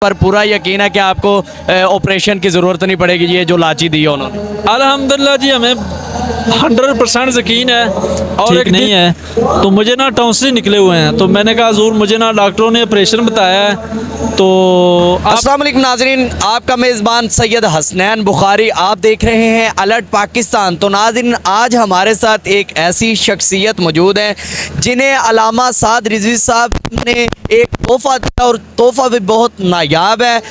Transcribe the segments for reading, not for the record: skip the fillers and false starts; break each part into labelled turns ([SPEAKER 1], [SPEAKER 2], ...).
[SPEAKER 1] पर पूरा यकीन है कि आपको ऑपरेशन की ज़रूरत नहीं पड़ेगी ये जो लाची दी है उन्होंने।
[SPEAKER 2] अल्हम्दुलिल्लाह जी, हमें 100% यकीन है। और एक नहीं है तो मुझे ना टॉन्सिल निकले हुए हैं, तो मैंने कहा हजूर मुझे ना डॉक्टरों ने ऑपरेशन बताया है, तो
[SPEAKER 1] अस्सलाम वालेकुम नाज़रीन, आपका मेज़बान सैयद हसनैन बुखारी, आप देख रहे हैं अलर्ट पाकिस्तान। तो नाज़रीन, आज हमारे साथ एक ऐसी शख्सियत मौजूद है जिन्हें अल्लामा साद रिज़वी साहब ने एक तोहफ़ा दिया और तोहफ़ा भी बहुत नायाब है।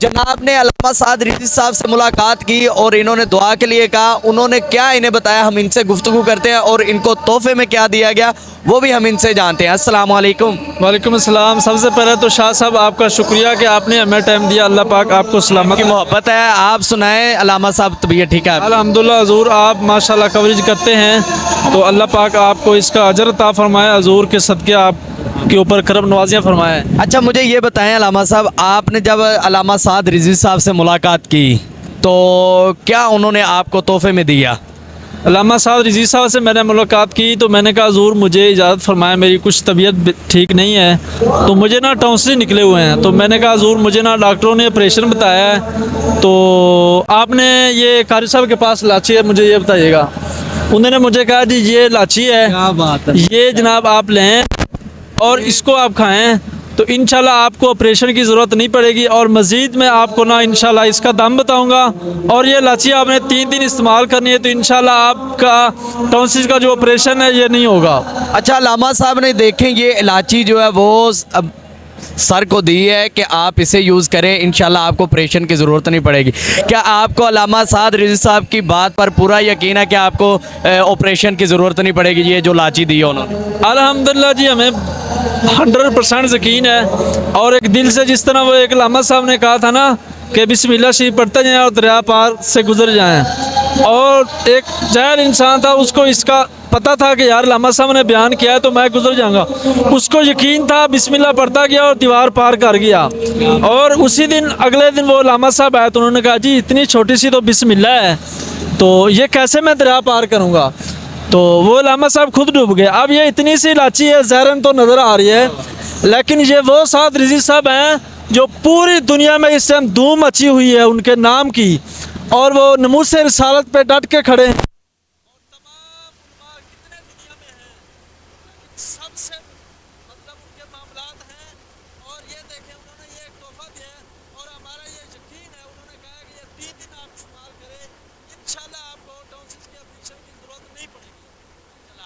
[SPEAKER 1] जनाब ने अल्लामा साद रिज़वी साहब से मुलाकात की और इन्होंने दुआ के लिए कहा। उन्होंने क्या इन्हें बताया, हम इनसे गुफ्तगू करते हैं और इनको तोहफे में क्या दिया गया वो भी हम इनसे जानते हैं। अस्सलाम वालेकुम।
[SPEAKER 2] वालेकुम अस्सलाम। सबसे पहले तो शाह साहब आपका शुक्रिया कि आपने हमें टाइम दिया। अल्लाह पाक आपको सलामत
[SPEAKER 1] की मोहब्बत है। आप सुनाएं अल्लामा साहब, तबीयत ठीक है?
[SPEAKER 2] अल्हम्दुलिल्लाह हजूर, आप माशाल्लाह कवरेज करते हैं तो अल्लाह पाक आपको इसका अजर अता फरमाए, हजूर के सदक़े आप के ऊपर करम नवाजियाँ फरमाए।
[SPEAKER 1] अच्छा, मुझे ये बताएं अल्लामा साहब, आपने जब अल्लामा साद रिज़वी साहब से मुलाकात की तो क्या उन्होंने आपको तोहफे में दिया?
[SPEAKER 2] अल्लामा साहब रिज़वी साहब से मैंने मुलाकात की तो मैंने कहा हजूर मुझे इजाज़त फरमाएं, मेरी कुछ तबीयत ठीक नहीं है, तो मुझे ना टॉन्सिल निकले हुए हैं, तो मैंने कहा हजूर मुझे ना डॉक्टरों ने ऑपरेशन बताया है, तो आपने ये कारी साहब के पास लाची है, मुझे ये बताइएगा। उन्होंने मुझे कहा जी ये लाची है,
[SPEAKER 1] क्या बात है।
[SPEAKER 2] ये जनाब आप लें और इसको आप खाएं तो इंशाल्लाह आपको ऑपरेशन की ज़रूरत नहीं पड़ेगी। और मज़ीद मैं आपको ना इंशाल्लाह इसका दाम बताऊंगा, और ये लाची आपने 3 दिन इस्तेमाल करनी है तो इंशाल्लाह आपका टॉन्सिल का जो ऑपरेशन है ये नहीं होगा।
[SPEAKER 1] अच्छा, अल्लामा साहब ने देखें ये इलायची जो है वो अब सर को दी है कि आप इसे यूज़ करें, इंशाल्लाह आपको ऑपरेशन की ज़रूरत नहीं पड़ेगी। क्या आपको अल्लामा साद रिज़वी साहब की बात पर पूरा यकीन है कि आपको ऑपरेशन की ज़रूरत नहीं पड़ेगी ये जो लाची दी है उन्होंने?
[SPEAKER 2] अल्हम्दुलिल्लाह जी, हमें 100% यकीन है। और एक दिल से, जिस तरह वो एक अल्लामा साहब ने कहा था ना कि बिस्मिल्लाह शरीफ पढ़ते जाएं और दरिया पार से गुजर जाएं, और एक जाहिल इंसान था, उसको इसका पता था कि यार लामा साहब ने बयान किया है तो मैं गुजर जाऊंगा, उसको यकीन था, बिस्मिल्लाह पढ़ता गया और दीवार पार कर गया। और उसी दिन अगले दिन वो लामा साहब आए तो उन्होंने कहा जी इतनी छोटी सी तो बिस्मिल्लाह है, तो ये कैसे मैं दरिया पार करूंगा, तो वो लामा साहब खुद डूब गए। अब ये इतनी सी लाची है, ज़हरन तो नज़र आ रही है, लेकिन ये वो साद रिज़वी साहब हैं जो पूरी दुनिया में इस टाइम धूम मची हुई है उनके नाम की, और वो नमूसे रिसालत पे डट के खड़े हैं। सबसे मतलब उनके मामलात हैं, और ये देखें उन्होंने ये एक तोहफा दिया है और हमारा ये यकीन है, उन्होंने कहा कि ये 3 दिन आप इस्तेमाल करें, इंशाल्लाह आपको टॉन्सिल के ऑपरेशन की ज़रूरत नहीं पड़ेगी।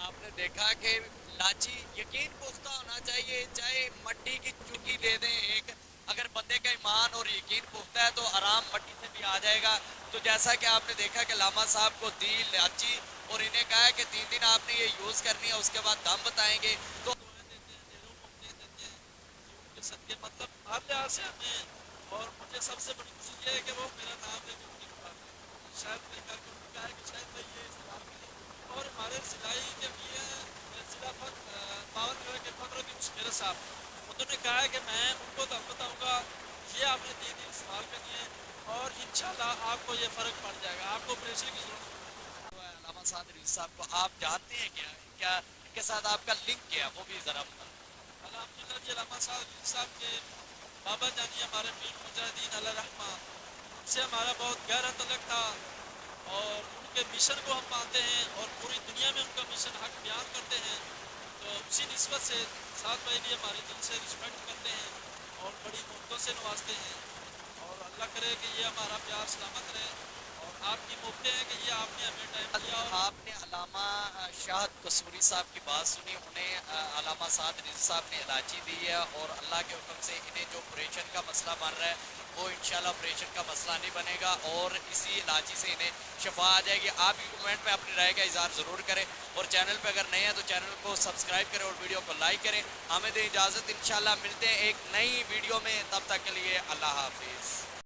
[SPEAKER 1] आपने देखा कि लाची यकीन पुख्ता होना चाहिए, चाहे मट्टी की चुकी दे दें एक, अगर बंदे का ईमान और यकीन पुख्ता है तो आराम मट्टी से भी आ जाएगा। तो जैसा कि आपने देखा कि लामा साहब को दी लाची और इन्हें कहा है कि 3 दिन आपने ये यूज़ करनी है, उसके बाद दाम बताएंगे। तो
[SPEAKER 2] मतलब हर लिहाज से हमें, और मुझे सबसे बड़ी खुशी ये है कि वो मेरा नाम लेके उनकी दुकान में शायद मैं करके उनको कहा है कि शायद मैं ये इस्तेमाल करें। और हमारे सिलाई के भी जिला पावर के फखर की मुश्किल साहब, उन्होंने कहा है कि मैं उनको दाम बताऊँगा, ये आपने 3 दिन इस्तेमाल करनी है और इंशाल्लाह आपको ये फ़र्क पड़ जाएगा, आपको ऑपरेशन की ज़रूरत नहीं है।
[SPEAKER 1] अल्लामा साद रिज़वी साहब को आप जानते हैं क्या? क्या इनके साथ आपका लिंक क्या है वो भी ज़रा बताएं।
[SPEAKER 2] अल्हम्दुलिल्लाह जी, अल्लामा साहब के बाबा जानी हमारे पीर मुजाहिदीन अल्लाह रहमा, उनसे हमारा बहुत गहरा तल्लुक़ था और उनके मिशन को हम मानते हैं और पूरी दुनिया में उनका मिशन हक बयान करते हैं। तो उसी निस्बत से साथ भाई भी हमारे दिल से रिस्पेक्ट करते हैं और बड़ी मोहब्बतों से नवाजते हैं, और अल्लाह करे कि ये हमारा प्यार सलामत रहे, और आपकी मोहब्बतें हैं कि ये आपने हमें टाइम दिया। और
[SPEAKER 1] आपने अल्लामा शाहद कसूरी साहब की बात सुनी, उन्हें अल्लामा साद रिज़वी साहब ने इलायची दी है और अल्लाह के हुक्म से इन्हें जो ऑपरेशन का मसला बन रहा है वो इंशाल्लाह ऑपरेशन का मसला नहीं बनेगा और इसी इलायची से इन्हें शफा आ जाएगी। आप भी कमेंट में अपनी राय का इज़हार ज़रूर करें, और चैनल पे अगर नए हैं तो चैनल को सब्सक्राइब करें और वीडियो को लाइक करें। हमें दें इजाज़त, इंशाल्लाह मिलते हैं एक नई वीडियो में, तब तक के लिए अल्लाह हाफिज़।